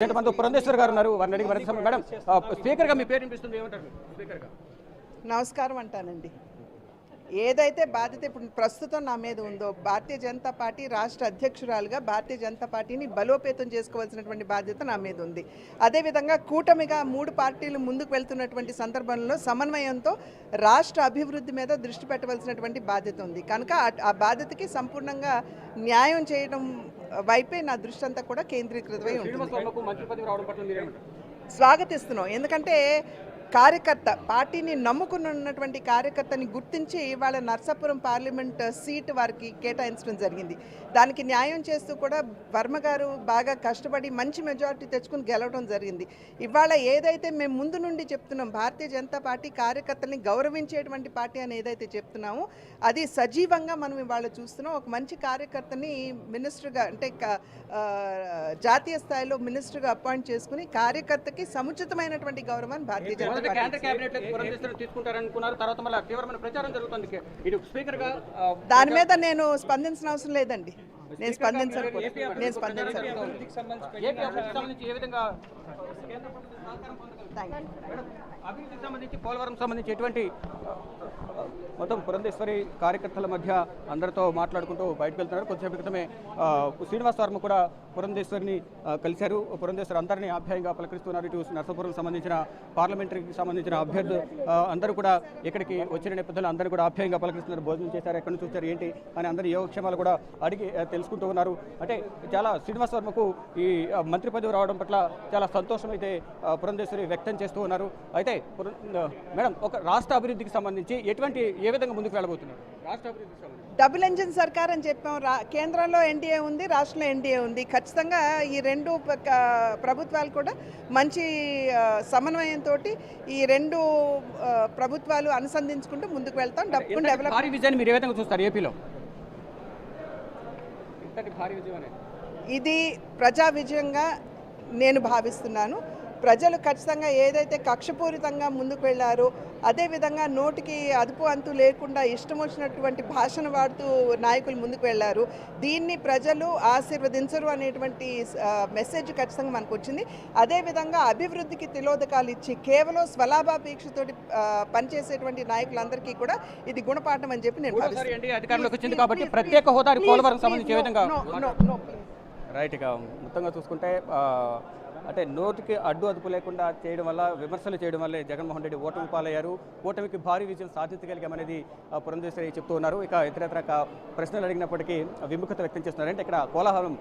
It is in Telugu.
మనతో పురంధేశ్వర్ గారు ఉన్నారు. వారిని అడిగి మరింత మేడం స్పీకర్గా మీ పేరు వినిపిస్తుంది, ఏమంటారు స్పీకర్గా? నమస్కారం అంటానండి. ఏదైతే బాధ్యత ఇప్పుడు ప్రస్తుతం నా మీద ఉందో, భారతీయ జనతా పార్టీ రాష్ట్ర అధ్యక్షురాలుగా భారతీయ జనతా పార్టీని బలోపేతం చేసుకోవాల్సినటువంటి బాధ్యత నా మీద ఉంది. అదేవిధంగా కూటమిగా 3 పార్టీలు ముందుకు వెళ్తున్నటువంటి సందర్భంలో సమన్వయంతో రాష్ట్ర అభివృద్ధి మీద దృష్టి పెట్టవలసినటువంటి బాధ్యత ఉంది. కనుక ఆ బాధ్యతకి సంపూర్ణంగా న్యాయం చేయడం వైపే నా దృష్టి అంతా కూడా కేంద్రీకృతమై ఉంటుంది. స్వాగతిస్తున్నాం. ఎందుకంటే కార్యకర్త పార్టీని నమ్ముకున్నటువంటి కార్యకర్తని గుర్తించి వాళ్ళ నర్సాపురం పార్లమెంట్ సీట్ వారికి కేటాయించడం జరిగింది. దానికి న్యాయం చేస్తూ కూడా వర్మ గారు బాగా కష్టపడి మంచి మెజారిటీ తెచ్చుకుని గెలవడం జరిగింది. ఇవాళ ఏదైతే మేము ముందు నుండి చెప్తున్నాం, భారతీయ జనతా పార్టీ కార్యకర్తల్ని గౌరవించేటువంటి పార్టీ అని ఏదైతే చెప్తున్నామో అది సజీవంగా మనం ఇవాళ చూస్తున్నాం. ఒక మంచి కార్యకర్తని మినిస్టర్గా అంటే జాతీయ స్థాయిలో మినిస్టర్గా అపాయింట్ చేసుకుని కార్యకర్తకి సముచితమైనటువంటి గౌరవాన్ని భారతీయ జనతా దాని మీద నేను స్పందించిన అవసరం లేదండి. నేను స్పందించను. అభివృద్ధికి సంబంధించి పోలవరం సంబంధించి ఎటువంటి మొత్తం పురంధేశ్వరి కార్యకర్తల మధ్య అందరితో మాట్లాడుకుంటూ బయటకు వెళ్తున్నారు. కొద్దిసేపు క్రితమే శ్రీనివాస్ వర్మ కూడా పురంధేశ్వరిని కలిశారు. పురంధేశ్వరి అందరినీ ఆప్యాయంగా పలకరిస్తున్నారు. ఇటు నర్సాపురం సంబంధించిన పార్లమెంటరీకి సంబంధించిన అభ్యర్థులు అందరూ కూడా ఇక్కడికి వచ్చిన నేపథ్యంలో అందరూ కూడా ఆప్యాయంగా పలకరిస్తున్నారు. భోజనం చేశారు, ఎక్కడి నుంచి వచ్చారు, ఏంటి అని అందరి యోగక్షేమాలు కూడా అడిగి తెలుసుకుంటూ ఉన్నారు. అంటే చాలా శ్రీనివాస్ వర్మకు ఈ మంత్రి పదవి రావడం పట్ల చాలా సంతోషం అయితే పురంధేశ్వరి వ్యక్తం చేస్తూ ఉన్నారు. అయితే మేడం, ఒక రాష్ట్ర అభివృద్ధికి సంబంధించి ఏ విధంగా ముందుకు వెళ్ళబోతున్నారు? రాష్ట్ర అభివృద్ధికి సంబంధించి డబుల్ ఇంజిన్ సర్కార్ అని చెప్పాం. కేంద్రంలో ఎన్డీఏ ఉంది, రాష్ట్రంలో ఎన్డీఏ ఉంది. ఖచ్చితంగా ఈ 2 ప్రభుత్వాలు కూడా మంచి సమన్వయంతో ఈ 2 ప్రభుత్వాలు అనుసంధించుకుంటూ ముందుకు వెళ్తాం. భారీ విజయాన్ని మీరు ఏ విధంగా చూస్తారు ఏపీలో? భారీ విజయం ఇది ప్రజా విజయంగా నేను భావిస్తున్నాను. ప్రజలు ఖచ్చితంగా ఏదైతే కక్షపూరితంగా ముందుకు వెళ్ళారో, అదేవిధంగా నోటికి అదుపు అంతు లేకుండా ఇష్టం వచ్చినటువంటి భాషను వాడుతూ నాయకులు ముందుకు వెళ్ళారు. దీన్ని ప్రజలు ఆశీర్వదించరు అనేటువంటి మెసేజ్ ఖచ్చితంగా మనకు వచ్చింది. అదేవిధంగా అభివృద్ధికి తిలోదకాలు ఇచ్చి కేవలం స్వలాభాపేక్షతోటి పనిచేసేటువంటి నాయకులందరికీ కూడా ఇది గుణపాఠం అని చెప్పి నేను రైట్గా మొత్తంగా చూసుకుంటే అంటే నోటికి అడ్డు అదుపు లేకుండా చేయడం వల్ల, విమర్శలు చేయడం వల్లే జగన్మోహన్ రెడ్డి ఓటమి పాలయ్యారు. ఓటమికి భారీ విజయం సాధించగలిగామనేది పురంధేశ్వరి చెప్తూ ఉన్నారు. ఇక ఇతరత్ర ప్రశ్నలు అడిగినప్పటికీ విముఖత వ్యక్తం చేస్తున్నారు. అంటే ఇక్కడ కోలాహలం